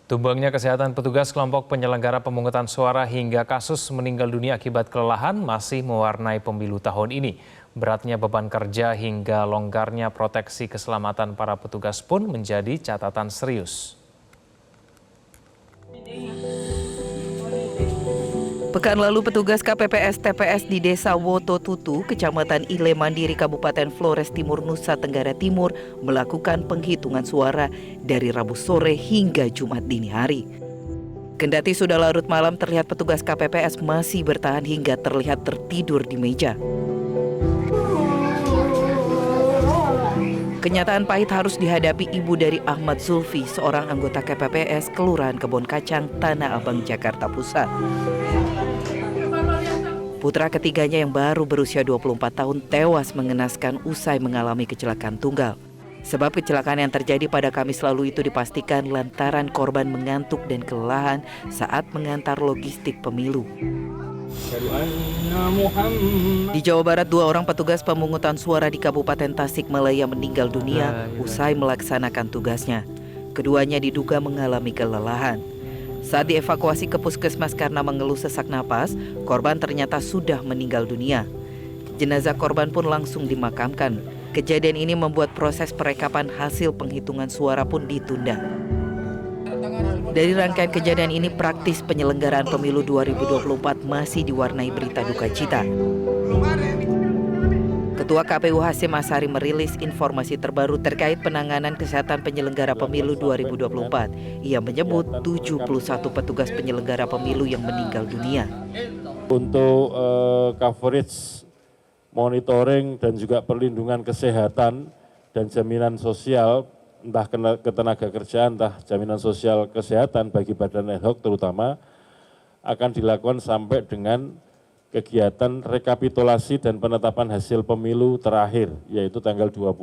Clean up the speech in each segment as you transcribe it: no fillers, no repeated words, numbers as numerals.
Tumbangnya kesehatan petugas kelompok penyelenggara pemungutan suara hingga kasus meninggal dunia akibat kelelahan masih mewarnai pemilu tahun ini. Beratnya beban kerja hingga longgarnya proteksi keselamatan para petugas pun menjadi catatan serius. Pekan lalu petugas KPPS TPS di Desa Wototutu, Kecamatan Ile Mandiri, Kabupaten Flores Timur, Nusa Tenggara Timur melakukan penghitungan suara dari Rabu sore hingga Jumat dini hari. Kendati sudah larut malam, terlihat petugas KPPS masih bertahan hingga terlihat tertidur di meja. Kenyataan pahit harus dihadapi ibu dari Ahmad Zulfi, seorang anggota KPPS Kelurahan Kebon Kacang, Tanah Abang, Jakarta Pusat. Putra ketiganya yang baru berusia 24 tahun tewas mengenaskan usai mengalami kecelakaan tunggal. Sebab kecelakaan yang terjadi pada Kamis lalu itu dipastikan lantaran korban mengantuk dan kelelahan saat mengantar logistik pemilu. Di Jawa Barat, 2 orang petugas pemungutan suara di Kabupaten Tasikmalaya meninggal dunia usai melaksanakan tugasnya. Keduanya diduga mengalami kelelahan. Saat dievakuasi ke puskesmas karena mengeluh sesak napas, korban ternyata sudah meninggal dunia. Jenazah korban pun langsung dimakamkan. Kejadian ini membuat proses perekapan hasil penghitungan suara pun ditunda. Dari rangkaian kejadian ini, praktis penyelenggaraan pemilu 2024 masih diwarnai berita duka cita. Ketua KPU Hasyim Asyari merilis informasi terbaru terkait penanganan kesehatan penyelenggara pemilu 2024. Ia menyebut 71 petugas penyelenggara pemilu yang meninggal dunia. Untuk coverage, monitoring dan juga perlindungan kesehatan dan jaminan sosial, entah ketenaga kerjaan, entah jaminan sosial kesehatan bagi badan ad hoc terutama, akan dilakukan sampai dengan kegiatan rekapitulasi dan penetapan hasil pemilu terakhir, yaitu tanggal 20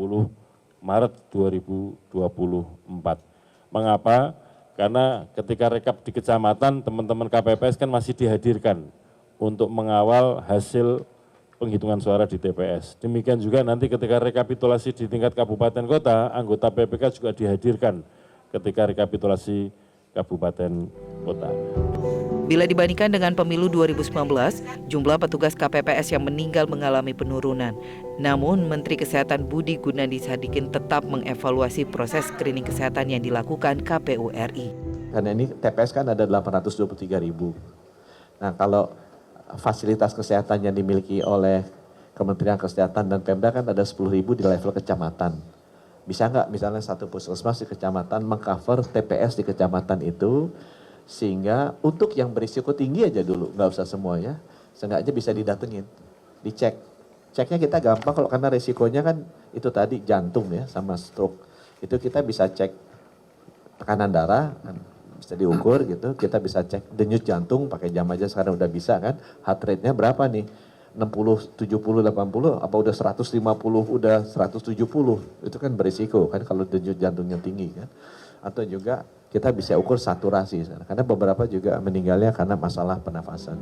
Maret 2024. Mengapa? Karena ketika rekap di kecamatan, teman-teman KPPS kan masih dihadirkan untuk mengawal hasil penghitungan suara di TPS. Demikian juga nanti ketika rekapitulasi di tingkat kabupaten kota, anggota PPK juga dihadirkan ketika rekapitulasi kabupaten kota. Bila dibandingkan dengan pemilu 2019, jumlah petugas KPPS yang meninggal mengalami penurunan. Namun, Menteri Kesehatan Budi Gunadi Sadikin tetap mengevaluasi proses screening kesehatan yang dilakukan KPU RI. Karena ini TPS kan ada 823.000. Nah, kalau fasilitas kesehatan yang dimiliki oleh Kementerian Kesehatan dan Pemda kan ada 10.000 di level kecamatan. Bisa nggak misalnya satu puskesmas di kecamatan mengcover TPS di kecamatan itu, sehingga untuk yang berisiko tinggi aja dulu, nggak usah semuanya, seenggaknya bisa didatengin, dicek. Ceknya kita gampang kalau karena risikonya kan itu tadi jantung ya sama stroke. Itu kita bisa cek tekanan darah, bisa diukur gitu, kita bisa cek denyut jantung pakai jam aja sekarang udah bisa kan, heart rate-nya berapa nih? 60, 70, 80, apa udah 150, udah 170, itu kan berisiko kan kalau denyut jantungnya tinggi kan. Atau juga kita bisa ukur saturasi, karena beberapa juga meninggalnya karena masalah pernafasan.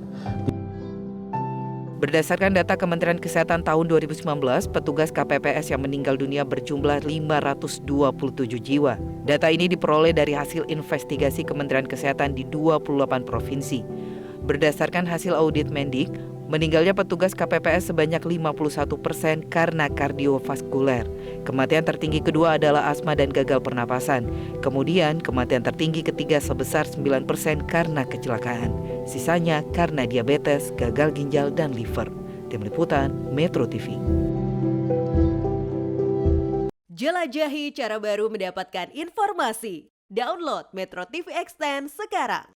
Berdasarkan data Kementerian Kesehatan tahun 2019, petugas KPPS yang meninggal dunia berjumlah 527 jiwa. Data ini diperoleh dari hasil investigasi Kementerian Kesehatan di 28 provinsi. Berdasarkan hasil audit Mendik, meninggalnya petugas KPPS sebanyak 51% karena kardiovaskuler. Kematian tertinggi kedua adalah asma dan gagal pernapasan. Kemudian kematian tertinggi ketiga sebesar 9% karena kecelakaan. Sisanya karena diabetes, gagal ginjal, dan liver. Tim Liputan, Metro TV. Jelajahi cara baru mendapatkan informasi. Download Metro TV Extend sekarang.